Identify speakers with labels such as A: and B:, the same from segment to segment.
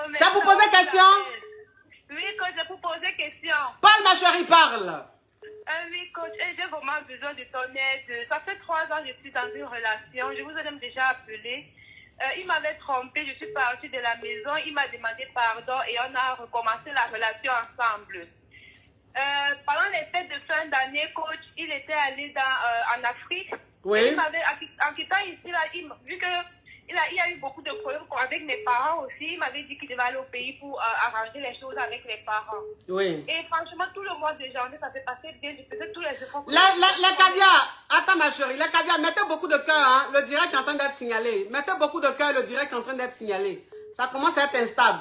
A: mais
B: C'est pour poser question?
A: Oui, coach, c'est pour poser question.
B: Parle, ma chérie, parle.
A: Oui, coach, j'ai vraiment besoin de ton aide. Ça fait 3 ans que je suis dans une relation. Je vous ai même déjà appelé. Il m'avait trompé, je suis partie de la maison. Il m'a demandé pardon et on a recommencé la relation ensemble. Pendant les fêtes de fin d'année, coach, il était allé en Afrique.
B: Oui.
A: Il m'avait, en quittant ici, là, vu que il y a eu beaucoup de problèmes avec mes parents aussi, il m'avait dit qu'il devait aller au pays pour arranger les choses avec les parents.
B: Oui.
A: Et franchement, tout le mois de janvier, ça s'est passé bien. Je faisais tous les efforts.
B: Les caviars, attends ma chérie, les caviars, mettez beaucoup de cœur, hein. Le direct est en train d'être signalé. Mettez beaucoup de cœur, le direct est en train d'être signalé. Ça commence à être instable.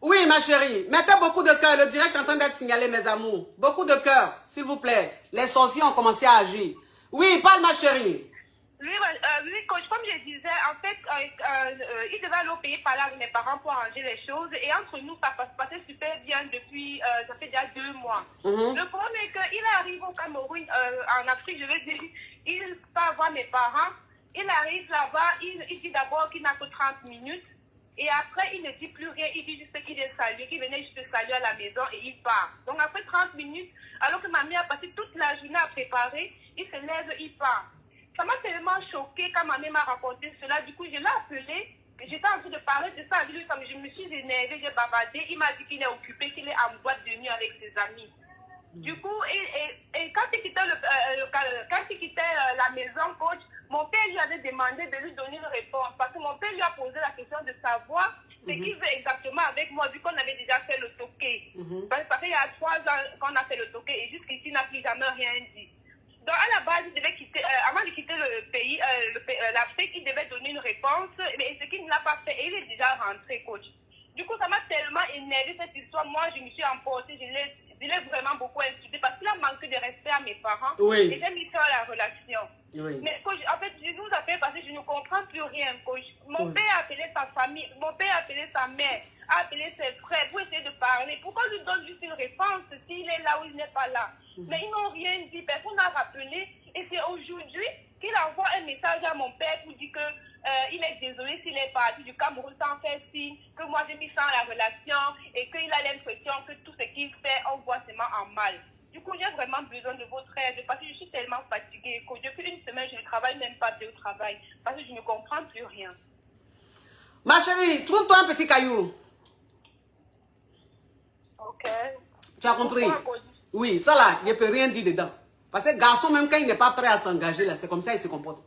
B: Oui, ma chérie, mettez beaucoup de cœur, le direct est en train d'être signalé, mes amours. Beaucoup de cœur, s'il vous plaît. Les sorciers ont commencé à agir. Oui, parle ma chérie.
A: Oui, coach, comme je disais, en fait, il devait aller au pays parler avec mes parents pour arranger les choses. Et entre nous, ça se passait super bien depuis, ça fait déjà 2 mois. Le problème est qu'il arrive au Cameroun, en Afrique, je veux dire, il va voir mes parents. Il arrive là-bas, il dit d'abord qu'il n'a que 30 minutes. Et après, il ne dit plus rien. Il dit juste qu'il est salué, qu'il venait juste saluer à la maison et il part. Donc après 30 minutes, alors que ma mère a passé toute la journée à préparer, il se lève, il part. Ça m'a tellement choquée quand ma mère m'a raconté cela. Du coup, je l'ai appelé. J'étais en train de parler de ça avec lui. Je me suis énervée, j'ai bavardé. Il m'a dit qu'il est occupé, qu'il est en boîte de nuit avec ses amis. Du coup, et quand il quittait, la maison, coach, mon père lui avait demandé de lui donner une réponse. Parce que mon père lui a posé la question de savoir ce qu'il veut exactement avec moi, vu qu'on avait déjà fait le toqué. Parce qu'il y a 3 ans qu'on a fait le toqué et jusqu'ici, il n'a plus jamais rien dit. Donc, à la base, il devait quitter, avant de quitter le pays, l'Afrique, il devait donner une réponse, mais ce qu'il ne l'a pas fait, et il est déjà rentré, coach. Du coup, ça m'a tellement énervé cette histoire. Moi, je me suis emportée, je l'ai vraiment beaucoup insulté parce qu'il a manqué de respect à mes parents.
B: Oui.
A: Et j'ai mis ça à la relation.
B: Oui.
A: Mais coach, en fait, je vous appelle parce que je ne comprends plus rien, coach. Mon père a appelé sa famille, mon père a appelé sa mère, a appelé ses frères pour essayer de parler. Pourquoi lui donne juste une réponse s'il est là ou il n'est pas là? Mais ils n'ont rien dit, personne n'a rappelé. Et c'est aujourd'hui qu'il envoie un message à mon père pour dire que il est désolé s'il est parti du Cameroun sans faire signe, que moi j'ai mis ça dans la relation et qu'il a l'impression que tout ce qu'il fait, on voit seulement en mal. Du coup, j'ai vraiment besoin de votre aide parce que je suis tellement fatiguée que depuis une semaine, je ne travaille même pas au travail parce que je ne comprends plus rien.
B: Ma chérie, trouve-toi un petit caillou.
A: Ok.
B: Tu as compris? Oui, ça là, il ne peut rien dire dedans. Parce que garçon, même quand il n'est pas prêt à s'engager là, c'est comme ça qu'il se comporte.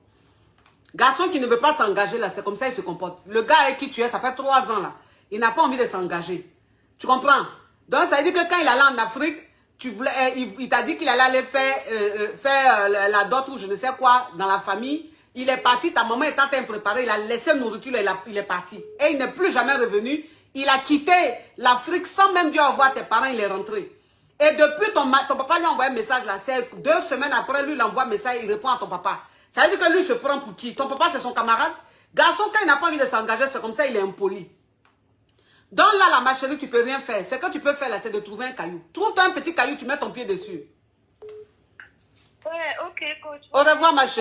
B: Garçon qui ne veut pas s'engager là, c'est comme ça qu'il se comporte. Le gars avec qui tu es, ça fait 3 ans là, il n'a pas envie de s'engager. Tu comprends? Donc ça veut dire que quand il allait en Afrique, il t'a dit qu'il allait aller faire la dot ou je ne sais quoi dans la famille. Il est parti, ta maman est en train de préparer, il a laissé nourriture, il est parti. Et il n'est plus jamais revenu. Il a quitté l'Afrique sans même dire au revoir à tes parents, il est rentré. Et depuis, ton papa lui a envoyé un message là, c'est 2 semaines après, lui il envoie un message, il répond à ton papa. Ça veut dire que lui se prend pour qui? Ton papa c'est son camarade? Garçon, quand il n'a pas envie de s'engager, c'est comme ça, il est impoli. Donc là, ma chérie, tu peux rien faire. Ce que tu peux faire là, c'est de trouver un caillou. Trouve-toi un petit caillou, tu mets ton pied dessus.
A: Ouais, ok, coach.
B: Au revoir, ma chérie.